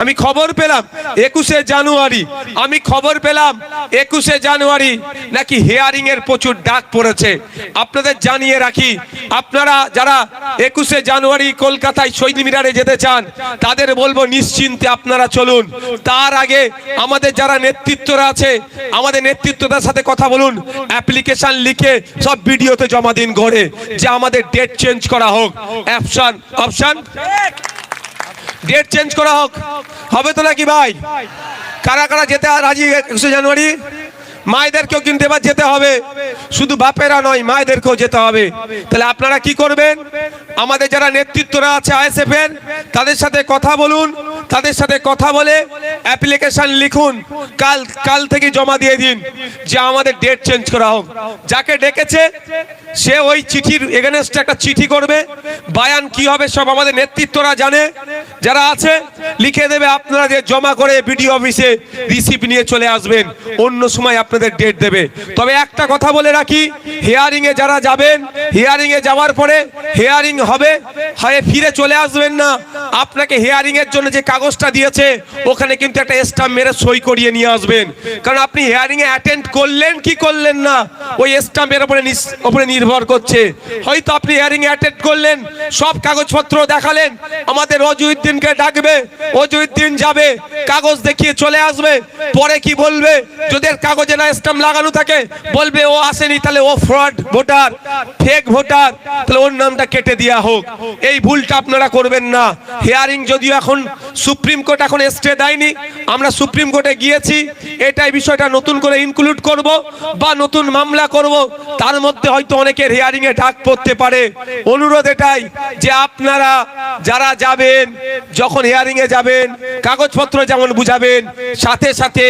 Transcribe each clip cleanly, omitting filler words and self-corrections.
আমি খবর পেলাম 21শে জানুয়ারি, আমি খবর পেলাম 21শে জানুয়ারি নাকি হিয়ারিং এর প্রচুর ডাক পড়েছে। আপনাদের জানিয়ে রাখি, আপনারা যারা 21শে জানুয়ারি কলকাতায় শহীদ মিনারে যেতে চান তাদের বলবো নিশ্চিন্তে আপনারা চলুন। তার আগে আমাদের যারা নেতৃত্বরা আছে, আমাদের নেতৃত্বদের সাথে কথা বলুন, অ্যাপ্লিকেশন লিখে সব ভিডিওতে জমা দিন ঘরে যে আমাদের ডেট চেঞ্জ করা হোক। অপশন ডেট চেঞ্জ করা হোক, হবে তো নাকি ভাই? কারা কারা যেতে রাজি 21শে জানুয়ারি? মায়েদেরকেও কিন্তু এবার যেতে হবে, শুধু বাপেরা নয়, মায়েদেরকেও যেতে হবে। তাহলে আপনারা কি করবেন? আমাদের যারা নেতৃত্বরা আছে আইএসএফ এর, তাদের সাথে কথা বলুন, তাদের সাথে কথা বলে অ্যাপ্লিকেশন লিখুন, কাল থেকে জমা দিয়ে দিন যে আমাদের ডেট চেঞ্জ করা হোক। যাকে ডেকেছে সে ওই চিঠির এগেনস্টে একটা চিঠি করবে, বায়ান কি হবে সব আমাদের নেতৃত্বরা জানে, যারা আছে লিখে দেবে, আপনারা যে জমা করে বিডিও অফিসে রিসিপ্ট নিয়ে চলে আসবেন, অন্য সময় আপনাদের ডেট দেবে। তবে একটা কথা বলে রাখি, হিয়ারিং এ যারা যাবেন, হিয়ারিং এ যাওয়ার পরে হিয়ারিং হবে, হয় ফিরে চলে আসবেন না, আপনাকে হিয়ারিং এর জন্য যে কাগজটা দিয়েছে ওখানে কিন্তু একটা স্ট্যাম্প মেরে সই করিয়ে নিয়ে আসবেন। কারণ আপনি হিয়ারিং এ অ্যাটেন্ড করলেন কি করলেন না ওই স্ট্যাম্পের উপরে নির্ভর করছে। হয়তো আপনি হিয়ারিং এ অ্যাটেন্ড করলেন, সব কাগজপত্র দেখালেন, আমাদের অজুদ্দিনকে ডাকবে, অজুদ্দিন যাবে, কাগজ দেখিয়ে চলে আসবে, পরে কি বলবে? যদি কাগজে না স্ট্যাম্প লাগানো থাকে বলবে ও আসেনি, তাহলে ও ফ্রড ভোটার, ফেক ভোটার, তাহলে ওর নামটা কেটে দেওয়া হোক। এই ভুলটা আপনারা করবেন না। হিয়ারিং যদিও এখন সুপ্রিম কোর্ট এখন স্টে দেয়নি, আমরা সুপ্রিম কোর্টে গিয়েছি, এটাই বিষয়টা নতুন করে ইনক্লুড করব বা নতুন মামলা করব, তার মধ্যে হয়তো অনেকের হিয়ারিং এ ডাক পড়তে পারে। অনুরোধ এটাই যে আপনারা যারা যাবেন, যখন হিয়ারিং এ যাবেন, কাগজপত্র যেমন বুঝাবেন, সাথে সাথে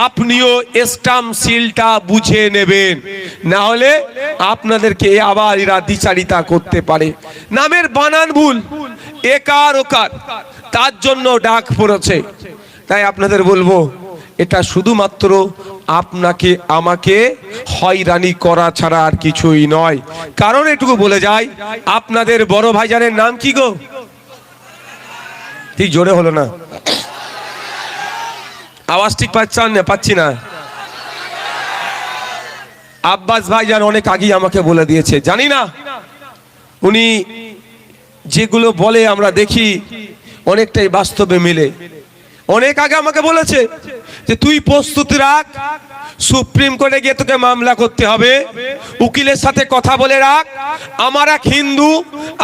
আপনিও স্ট্যাম্প সিলটা বুঝে নেবেন, না হলে আপনাদেরকে আবার এরা দ্বিচারিতা করতে পারে। নামের বানান ভুল, একার ওকার, তার জন্য ডাক পড়েছে। তাই আপনাদের বলবো এটা শুধুমাত্র আপনাকে আমাকে হয়রানি করা ছাড়া আর কিছুই নয়। কারণ এটুকু বলে যায়, আপনাদের বড় ভাইজানের নাম কি গো? ঠিক জোরে হলো না, আওয়াজ ঠিক পাচ্ছি না। আব্বাস ভাইজান অনেক আগেই আমাকে বলে দিয়েছে, জানি না উনি যেগুলো বলে আমরা দেখি অনেকটাই বাস্তবে মিলে। অনেক আগে আমাকে বলেছে যে তুই প্রস্তুতি রাখ, সুপ্রিম কোর্টে গিয়ে তোকে মামলা করতে হবে, উকিলের সাথে কথা বলে রাখ। আমার এক হিন্দু,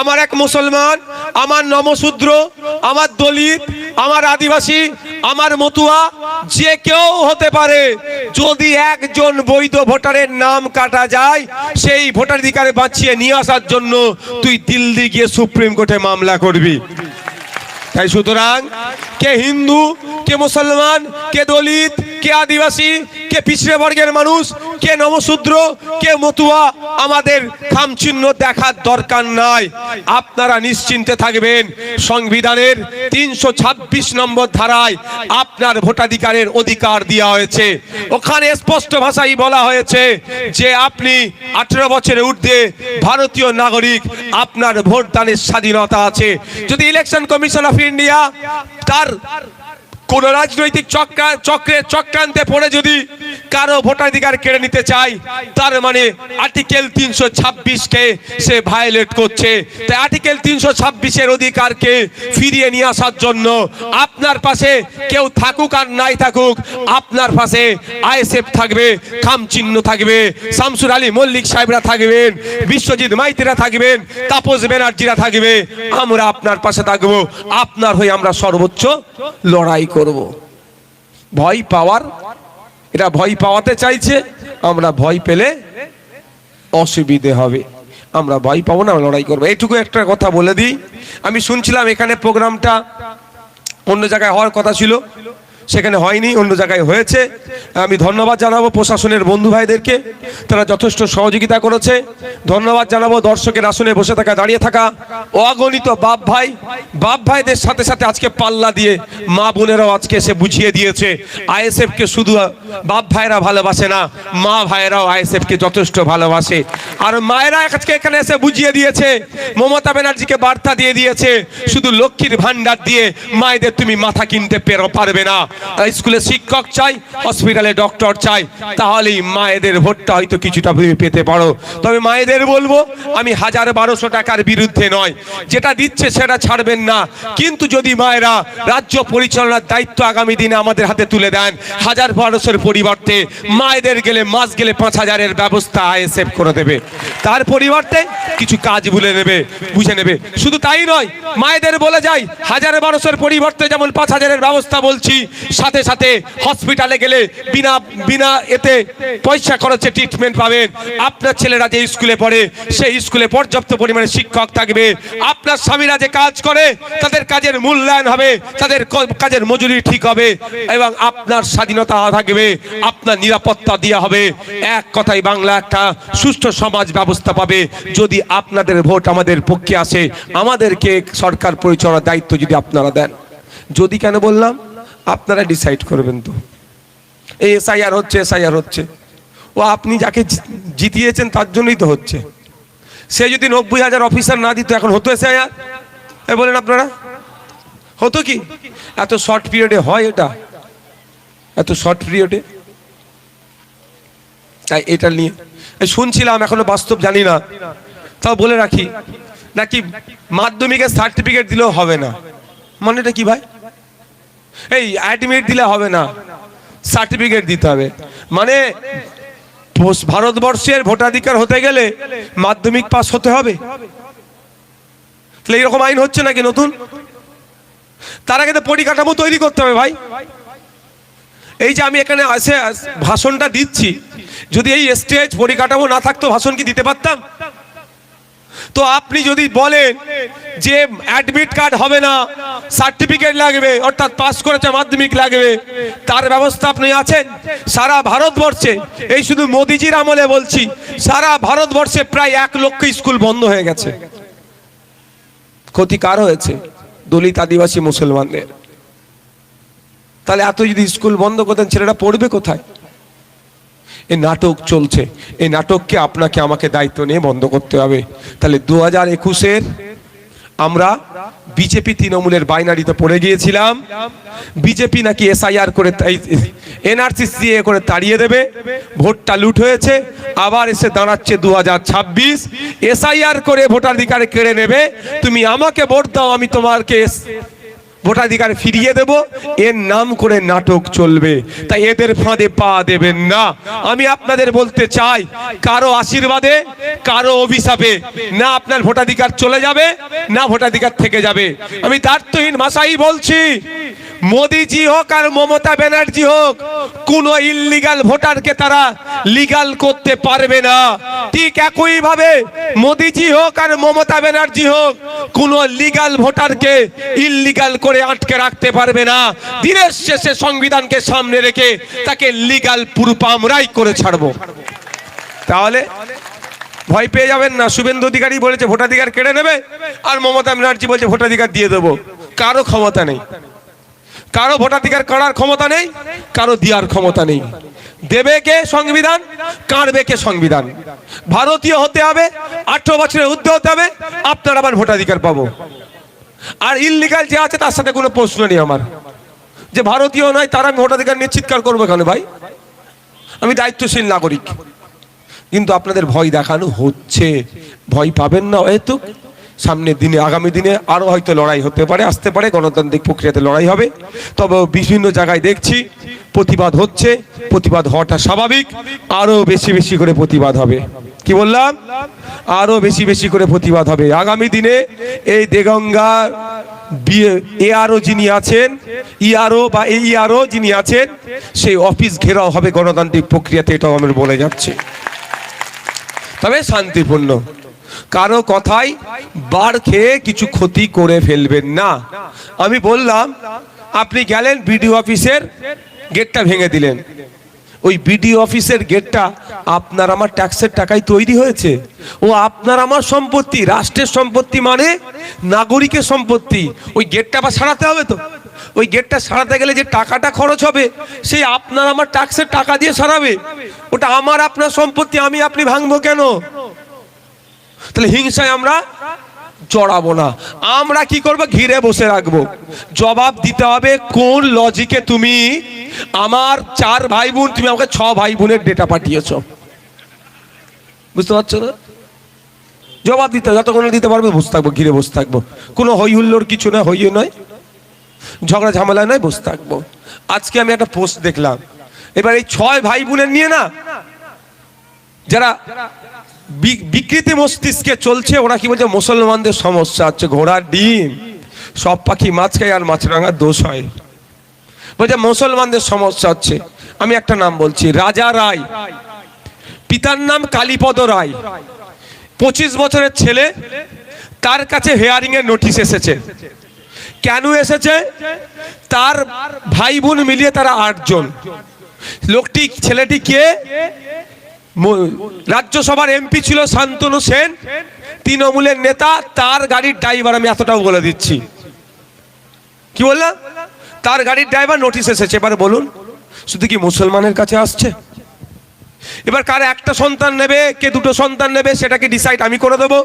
আমার এক মুসলমান, আমার নমশূদ্র, আমার দলিত, আমার আদিবাসী, আমার মতুয়া, যে কেউ হতে পারে, যদি একজন বৈধ ভোটারের নাম কাটা যায়, সেই ভোটাধিকার বাঁচিয়ে নিয়ে আসার জন্য তুই দিল্লি গিয়ে সুপ্রিম কোর্টে মামলা করবি। তাই সুতরাং কে হিন্দু, কে মুসলমান, কে দলিত, কে আদিবাসী, কে পিছড়ে বর্গের মানুষ, কে নমশূদ্র, কে মতুয়া, আমাদের খামচিহ্ন দেখার দরকার নাই। আপনারা নিশ্চিন্তে থাকবেন, সংবিধানের 326 নম্বর ধারায় আপনার ভোটাধিকারের অধিকার দেওয়া হয়েছে। ওখানে স্পষ্ট ভাষায় বলা হয়েছে যে আপনি 18 বছরের ঊর্ধ্বে ভারতীয় নাগরিক, আপনার ভোটদানের স্বাধীনতা আছে। যদি ইলেকশন কমিশন অফ ইন্ডিয়া তার কোন রাজনৈতিক চক্রান্তে পড়ে যদি কারো ভোটাধিকার কেড়ে নিতে চায়, তার মানে আর্টিকেল 326 কে সে ভায়োলেট করছে। তাই আর্টিকেল 326 এর অধিকারকে ফিরিয়ে নিয়ে আসার জন্য আপনার পাশে কেউ থাকুক আর নাই থাকুক, আপনার পাশে আইএসএফ থাকবে, খামচিহ্ন থাকবে, শামসুর আলী মল্লিক সাহেবরা থাকবেন, বিশ্বজিৎ মাইতিরা থাকবেন, তাপস ব্যানার্জিরা থাকবে, আমরা আপনার পাশে থাকবো। আপনার হয়ে আমরা সর্বোচ্চ লড়াই করব। ভয় পাওয়ার, এটা ভয় পাওয়াতে চাইছে, আমরা ভয় পেলে অসুবিধে হবে, আমরা ভয় পাবো না, লড়াই করবো। এইটুকু একটা কথা বলে দিই, আমি শুনছিলাম এখানে প্রোগ্রামটা অন্য জায়গায় হওয়ার কথা ছিল, সেখানে হয়নি, অন্য জায়গায় হয়েছে। আমি ধন্যবাদ জানাবো প্রশাসনের বন্ধু ভাইদেরকে, তারা যথেষ্ট সহযোগিতা করেছে। ধন্যবাদ জানাবো দর্শকের আসনে বসে থাকা, দাঁড়িয়ে থাকা অগণিত বাপ ভাইদের সাথে সাথে আজকে পাল্লা দিয়ে মা বোনেরাও আজকে এসে বুঝিয়ে দিয়েছে আইএসএফকে শুধু বাপ ভাইরা ভালোবাসে না, মা ভাইরাও আইএসএফকে যথেষ্ট ভালোবাসে। আর মায়েরা আজকে এখানে এসে বুঝিয়ে দিয়েছে, মমতা ব্যানার্জিকে বার্তা দিয়ে দিয়েছে, শুধু লক্ষ্মীর ভান্ডার দিয়ে মায়েদের তুমি মাথা কিনতে পারবে না। স্কুলে শিক্ষক চাই, হসপিটালে ডক্টর চাই, তাহলেই মায়েদের ভোটটা হয়তো কিছুটা পেতে পারো। তবে মায়েদের বলবো, আমি 1000-1200 টাকার বিরুদ্ধে নয়, যেটা দিচ্ছে সেটা ছাড়বেন না, কিন্তু যদি মায়েরা রাজ্য পরিচালনার দায়িত্ব আগামী দিনে আমাদের হাতে তুলে দেন, 1000-1200-এর পরিবর্তে মায়েদের গেলে মাস গেলে 5000-এর ব্যবস্থা আইএসএফ করে দেবে। তার পরিবর্তে কিছু কাজ বুঝে নেবে। শুধু তাই নয়, মায়েদের বলে যাই, 1000-1200-এর পরিবর্তে যেমন 5000-এর ব্যবস্থা বলছি, সাথে সাথে হসপিটালে গেলে বিনা এতে পয়সা খরচে ট্রিটমেন্ট পাবেন। আপনার ছেলেরা যে স্কুলে পড়ে সেই স্কুলে পর্যাপ্ত পরিমাণে শিক্ষক থাকবে। আপনার স্বামীরা যে কাজ করে তাদের কাজের মূল্যায়ন হবে, তাদের কাজের মজুরি ঠিক হবে, এবং আপনার স্বাধীনতা থাকবে, আপনার নিরাপত্তা দেওয়া হবে। এক কথায় বাংলা একটা সুষ্ঠু সমাজ ব্যবস্থা পাবে যদি আপনাদের ভোট আমাদের পক্ষে আসে, আমাদেরকে সরকার পরিচালনার দায়িত্ব যদি আপনারা দেন। যদি কেন বললাম, আপনারা ডিসাইড করবেন। তো এই এসআইআর হচ্ছে, ও আপনি যাকে জিতিয়েছেন তার জন্যই তো হচ্ছে। সে যদি 90,000 অফিসার না দিত, এখন হতো এসআইআর? বলেন আপনারা, হতো কি? এত শর্ট পিরিয়ডে হয় এটা, এত শর্ট পিরিয়ডে? তাই এটা নিয়ে শুনছিলাম, এখনো বাস্তব জানি না, তাও বলে রাখি, নাকি মাধ্যমিকের সার্টিফিকেট দিলেও হবে না। মানেটা কি ভাই? এই অ্যাডমিট দিলে হবে না, সার্টিফিকেট দিতে হবে। মানে ভারতবর্ষের ভোটাধিকার হতে গেলে মাধ্যমিক পাস হতে হবে? তাহলে এরকম আইন হচ্ছে নাকি নতুন? তার আগে তো পরিকাঠামো তৈরি করতে হবে ভাই। এই যে আমি এখানে এসে ভাষণটা দিচ্ছি, যদি এই স্টেজ পরিকাঠামো না থাকতো ভাষণ কি দিতে পারতাম? তো আপনি যদি বলেন যে অ্যাডমিট কার্ড হবে না, সার্টিফিকেট লাগবে, অর্থাৎ পাস করেছে মাধ্যমিক লাগবে, তার ব্যবস্থা আপনি আছেন? সারা ভারতবর্ষে, এই শুধু মোদিজির আমলে বলছি, সারা ভারতবর্ষে প্রায় 1 লক্ষ স্কুল বন্ধ হয়ে গেছে। ক্ষতি কার হয়েছে? দলিত, আদিবাসী, মুসলমানদের। তাহলে এত যদি স্কুল বন্ধ করতেন, ছেলেরা পড়বে কোথায়? এই নাটক চলছে, এই নাটককে আপনাকে আমাকে দায়িত্ব নিয়ে বন্ধ করতে হবে। তাহলে 2021-এর আমরা বিজেপি তৃণমূলের বাইনারিতে পড়ে গিয়েছিলাম। বিজেপি নাকি এসআইআর করে, এনআরসি সিএ করে তাড়িয়ে দেবে, ভোটটা লুট হয়েছে। আবার এসে দাঁড়াচ্ছে 2026, এসআইআর করে ভোটাধিকার কেড়ে নেবে। তুমি আমাকে ভোট দাও, আমি তোমাকে ভোটাধিকার ফিরিয়ে দেব, এর নাম করে নাটক চলবে। তাই এদের ফাঁদে পা দেবেন না। আমি আপনাদের বলতে চাই, কারো আশীর্বাদে, কারো অভিশাপে না আপনার ভোটাধিকার চলে যাবে, না ভোটাধিকার থেকে যাবে। আমি দ্ব্যর্থহীন ভাষাই বলছি, মোদিজি হোক আর মমতা ব্যানার্জি হোক, কোন ইল্লিগাল ভোটারকে তারা লিগাল করতে পারবে না। ঠিক একই ভাবে মোদিজি হোক আর মমতা ব্যানার্জি হোক, কোন লিগাল ভোটারকে ইল্লিগাল করে আটকে রাখতে পারবে না। দিনের শেষে সংবিধানকে সামনে রেখে তাকে লিগাল প্রুফ আমরাই করে ছাড়বো। তাহলে ভয় পেয়ে যাবেন না। শুভেন্দু অধিকারী বলেছে ভোটাধিকার কেড়ে নেবে, আর মমতা ব্যানার্জি বলছে ভোটাধিকার দিয়ে দেবো। কারো ক্ষমতা নেই, কারো ভোটাধিকার কাড়ার ক্ষমতা নেই, কারো দেওয়ার ক্ষমতা নেই। দেবে কে সংবিধান, কাড়বে কে সংবিধান। ভারতীয় হতে হবে, 18 বছরের ঊর্ধ্বে হতে হবে, আপনার আবার ভোটাধিকার পাবো। আর ইল্লিগাল যে আছে তার সাথে কোনো প্রশ্ন নেই আমার, যে ভারতীয় নয় তার আমি ভোটাধিকার নিয়ে চিৎকার করবো কেন ভাই? আমি দায়িত্বশীল নাগরিক। কিন্তু আপনাদের ভয় দেখানো হচ্ছে, ভয় পাবেন না। হয়তো সামনের দিনে, আগামী দিনে আরো হয়তো লড়াই হতে পারে, আসতে পারে, গণতান্ত্রিক প্রক্রিয়াতে লড়াই হবে। তবে বিভিন্ন জায়গায় দেখছি প্রতিবাদ হচ্ছে, প্রতিবাদ হওয়াটা স্বাভাবিক। আরো বেশি বেশি করে প্রতিবাদ হবে। কি বললাম? আরো বেশি বেশি করে প্রতিবাদ হবে আগামী দিনে। এই দেগঙ্গা এআরও যিনি আছেন, ইআরও বা এইআরও যিনি আছেন, সেই অফিস ঘেরাও হবে গণতান্ত্রিক প্রক্রিয়াতে, এটাও আমরা বলে যাচ্ছি। তবে শান্তিপূর্ণ, কারো কথাই বার খেয়ে কিছু ক্ষতি করে ফেলবেন না। আমি বললাম আপনি গেলেন বিডিও অফিসের গেটটা ভেঙে দিলেন। ওই বিডিও অফিসের গেটটা আপনার আমার ট্যাক্সের টাকায় তৈরি হয়েছে। ও আপনার আমার সম্পত্তি, রাষ্ট্রের সম্পত্তি মানে নাগরিকের সম্পত্তি। ওই গেটটা আবার সারাতে হবে তো। ওই গেটটা সারাতে গেলে যে টাকাটা খরচ হবে সেই আপনার আমার ট্যাক্সের টাকা দিয়ে সারাবে। ওটা আমার আপনার সম্পত্তি, আমি আপনি ভাঙবো কেন? তাহলে হিংসায় আমরা জড়াবো না। আমরা কি করবো? ঘিরে বসে রাখবো। জবাব দিতে হবে কোন লজিকে তুমি আমার 4 ভাই বোন, তুমি আমাকে 6 ভাই বোনের ডেটা পাঠিয়েছ। বুঝতে পারছো না? জবাব দিতে, যতক্ষণ দিতে পারবে বসে থাকবো, ঘিরে বসে থাকবো। কোনো হই হুল্লোর কিছু না, হইও নয়, ঝগড়া ঝামেলা নয়, বসে থাকবো। আজকে আমি একটা পোস্ট দেখলাম, এবার এই 6 ভাই বোনের নিয়ে না যারা বিকৃতি মস্তিষ্কে চলছে, ওরা কি বলছে মুসলমানদের সমস্যা হচ্ছে, ঘোড়ার ডিম সব পাখি মাছ খায় আর মাছরাঙার দোষ হয়। বলছে মুসলমানদের সমস্যা হচ্ছে। আমি একটা নাম বলছি, রাজা রায়, পিতার নাম কালীপদ রায়, 25 বছরের ছেলে, তার কাছে হেয়ারিং এর নোটিশ এসেছে। কেন এসেছে? তার ভাই বোন মিলিয়ে তারা 8 জন। লোকটি, ছেলেটি কে? রাজ্যসভার এমপি ছিল শান্তনু সেন, তৃণমূলের নেতা। তার গাড়ির ড্রাইভার, আমি এতটাও বলে দিচ্ছি। কি বললাম? তার গাড়ির ড্রাইভার নোটিশ এসেছে। এবার বলুন, শুধু কি মুসলমানের কাছে আসছে? এবার কার একটা সন্তান নেবে, কে 2টো সন্তান নেবে, সেটাকে ডিসাইড আমি করে দেবো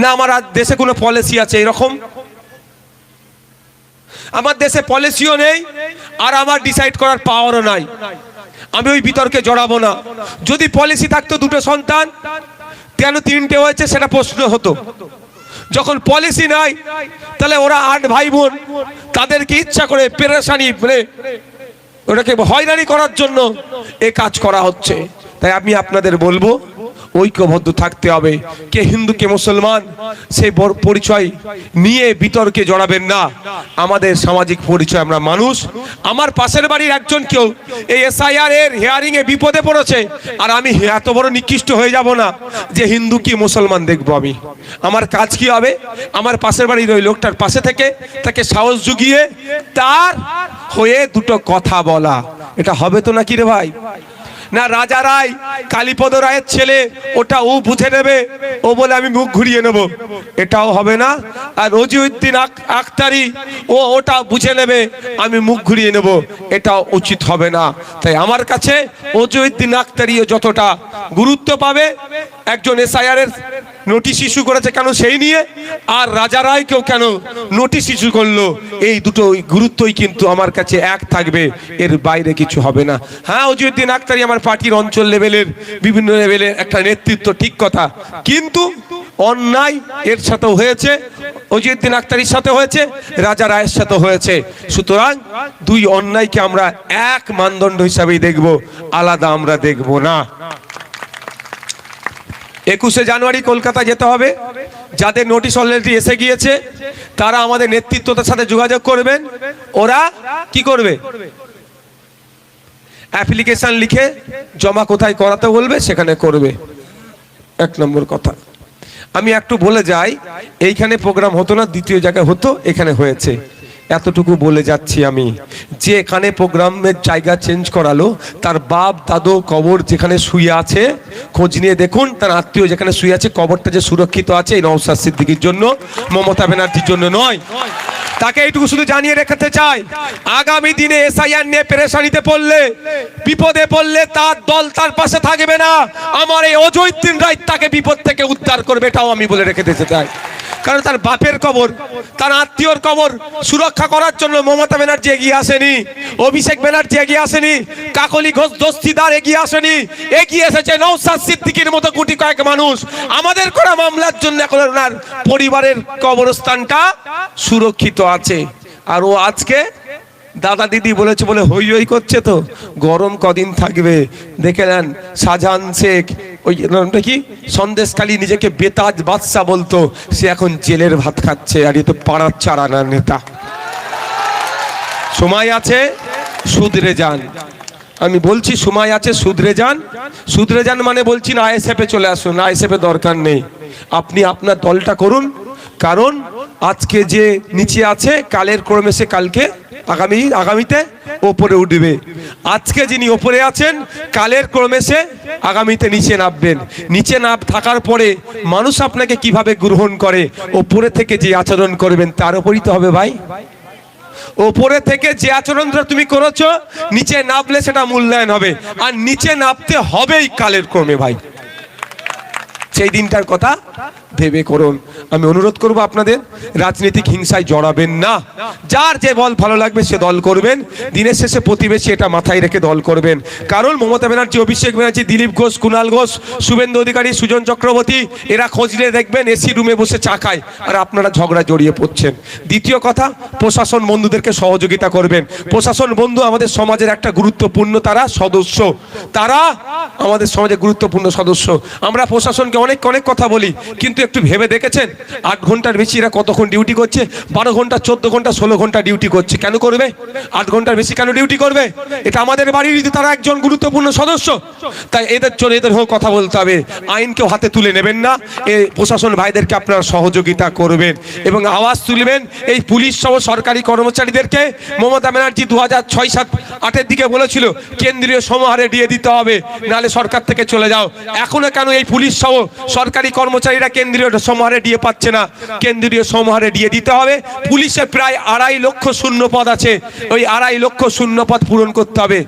না আমার দেশে কোনো পলিসি আছে এরকম? আমার দেশে পলিসিও নেই আর আমার ডিসাইড করার পাওয়ারও নাই। আমি ওই বিতর্কে জড়াবো না। যদি পলিসি থাকতো 2টো সন্তান, কেন 3টে হয়েছে সেটা প্রশ্ন হতো। যখন পলিসি নাই, তাহলে ওরা 8 ভাই বোন, তাদেরকে ইচ্ছা করে পেরেশানি, ওটাকে হয়রানি করার জন্য এ কাজ করা হচ্ছে। তাই আমি আপনাদের বলবো, ঐক্যবদ্ধ থাকতে হবে। কে হিন্দু কে মুসলমান সেই পরিচয় নিয়ে বিতর্কে জড়াবেন না। আমাদের সামাজিক পরিচয়, আমরা মানুষ। আমার পাশের বাড়ির একজন কেউ এই এসআইআর এর হিয়ারিং এ বিপদে পড়েছে, আর আমি এত বড় নিকৃষ্ট হয়ে যাব না যে হিন্দু কি মুসলমান দেখবো আমি। আমার কাজ কি হবে? আমার পাশের বাড়ির ওই লোকটার পাশে থেকে তাকে সাহস জুগিয়ে তার হয়ে 2টো কথা বলা। এটা হবে তো নাকি রে ভাই? না রাজা রায়, কালীপদ রায়ের ছেলে, ওটা ও বুঝে নেবে, ও বলে আমি মুখ ঘুরিয়ে নেব, এটাও হবে না। আর রজিউদ্দিন আখতারি, ও ওটা বুঝে নেবে, আমি মুখ ঘুরিয়ে নেব, এটাও উচিত হবে না। তাই আমার কাছে রজিউদ্দিন আখতারিও যতটা গুরুত্ব পাবে, একজন এসআইআর এর নোটিশ ইস্যু করেছে কেন সেই নিয়ে, আর রাজা রায়কেও কেন নোটিশ ইস্যু করলো, এই দুটো গুরুত্বই কিন্তু আমার কাছে এক থাকবে, এর বাইরে কিছু হবে না। হ্যাঁ, রজিউদ্দিন আখতারি আমার পার্টির অঞ্চল লেভেলের বিভিন্ন লেভেলের একটা নেতৃত্ব, ঠিক কথা, কিন্তু অন্যায় এর সাথেও হয়েছে, রজিউদ্দিন আখতারির সাথে হয়েছে, রাজা রায়ের সাথে হয়েছে। সুতরাং 2 অন্যায়কে আমরা এক মানদণ্ড হিসাবেই দেখব, আলাদা আমরা দেখব না। 21শে জানুয়ারি কলকাতা যেতে হবে। যাদের নোটিশ অলরেডি এসে গিয়েছে তারা আমাদের নেতৃত্বদের সাথে যোগাযোগ করবেন। ওরা কি করবে? অ্যাপ্লিকেশন লিখে জমা কোথায় করাতে বলবে সেখানে করবে। 1 নম্বর কথা। আমি একটু বলে যাই, এইখানে প্রোগ্রাম হতো না, 2য় জায়গায় হতো, এখানে হয়েছে, এতটুকু বলে যাচ্ছি আমি। যে এখানে প্রোগ্রামের জায়গা চেঞ্জ করালো, তার বাপ দাদু কবর যেখানে শুয়ে আছে খোঁজ নিয়ে দেখুন, তার আত্মীয় যেখানে শুয়ে আছে কবরটা যে সুরক্ষিত আছে, এই নওশাদ সিদ্দিকীর জন্য, মমতা ব্যানার্জির জন্য নয়। তাকে এইটুকু শুধু জানিয়ে রাখতে চাই, আগামী দিনে এসআইআর নিয়ে পেরেশানিতে পড়লে, বিপদে পড়লে তার দল তার পাশে থাকবে না। আমার এই রজিউদ্দিন রায় তাকে বিপদ থেকে উদ্ধার করবে, এটাও আমি বলে রেখে দিতে চাই। কারণ তার বাপের কবর, তার আত্মীয়র কবর সুরক্ষা করার জন্য মমতা ব্যানার্জি এগিয়ে আসেনি, অভিষেক ব্যানার্জি এগিয়ে আসেনি, কাকলি ঘোষ দস্তিদার এগিয়ে আসেনি, এগিয়ে এসেছে নওশাদ সিদ্দিকীর মতো গুটি কয়েক মানুষ। আমাদের করা মামলার জন্য এখন ওনার পরিবারের কবরস্থানটা সুরক্ষিত আছে। আর ও আজকে দাদা দিদি বলেছে বলে হই হই করছে, তো গরম কদিন থাকবে দেখে নেন। শাহজাহান শেখ, ওই নামটা কি, সন্দেশখালী, নিজেকে বেতাজ বাদশা বলতো, সে এখন জেলের ভাত খাচ্ছে, আর এ তো পাড়ার চারানা নেতা। সময় আছে, শুধরে যান। আমি বলছি সময় আছে, শুধরে যান। শুধরে যান মানে বলছি না আইএসএফে চলে আসুন, আইএসএফে দরকার নেই, আপনি আপনার দলটা করুন। কারণ আজকে যে নিচে আছে কালের ক্রমে সে কালকে আগামীতে ওপরে উঠবে। আজকে যিনি ওপরে আছেন কালের ক্রমে সে আগামীতে নিচে নামবেন। নিচে নাম থাকার পরে মানুষ আপনাকে কিভাবে গ্রহণ করে, ওপরে থেকে যে আচরণ করবেন তার উপরই তো হবে ভাই। ওপরে থেকে যে আচরণটা তুমি করেছো নিচে নামলে সেটা মূল্যায়ন হবে, আর নিচে নামতে হবেই কালের ক্রমে ভাই। সেই দিনটার কথা ভেবে করুন। আমি অনুরোধ করব আপনাদের রাজনৈতিক হিংসায় জড়াবেন না। যার যে দল ভালো লাগবে সে দল করবেন, দিনের শেষে প্রতিবেশী এটা মাথায় রেখে দল করবেন। কারণ মমতা ব্যানার্জি, অভিষেক ব্যানার্জি, দিলীপ ঘোষ, কুণাল ঘোষ, শুভেন্দু অধিকারী, সুজন চক্রবর্তী এরা খোঁজ নিয়ে দেখবেন এসি রুমে বসে চা খায়, আর আপনারা ঝগড়া জড়িয়ে পড়ছেন। দ্বিতীয় কথা, প্রশাসন বন্ধুদেরকে সহযোগিতা করবেন। প্রশাসন বন্ধু আমাদের সমাজের একটা গুরুত্বপূর্ণ তারা সদস্য, তারা আমাদের সমাজের গুরুত্বপূর্ণ সদস্য। আমরা প্রশাসনকে অনেক অনেক কথা বলি, কিন্তু একটু ভেবে দেখেছেন 8 ঘন্টার বেশি এরা কতক্ষণ ডিউটি করছে? 12 ঘন্টা, 14 ঘন্টা, 16 ঘন্টা ডিউটি করছে। কেন করবে? 8 ঘন্টার বেশি কেন ডিউটি করবে? এটা আমাদের বাড়ির তারা একজন গুরুত্বপূর্ণ সদস্য। তাই এদের হোক কথা বলতে হবে। আইনকেও হাতে তুলে নেবেন না, এই প্রশাসন ভাইদেরকে আপনারা সহযোগিতা করবেন এবং আওয়াজ তুলবেন। এই পুলিশ সহ সরকারি কর্মচারীদেরকে মমতা ব্যানার্জি 2006, 7, 8-এর দিকে বলেছিল কেন্দ্রীয় সমাহারে দিয়ে দিতে হবে, নাহলে সরকার থেকে চলে যাও। এখনো কেন এই পুলিশ সহ সরকারি কর্মচারীরা কেন্দ্রীয় সমাহারে দিয়ে পাচ্ছে না? কেন্দ্রীয় সমাহারে দিয়ে দিতে হবে। পুলিশে প্রায় 2.5 লক্ষ শূন্য পদ আছে, ওই 2.5 লক্ষ শূন্য পদ পূরণ করতে হবে।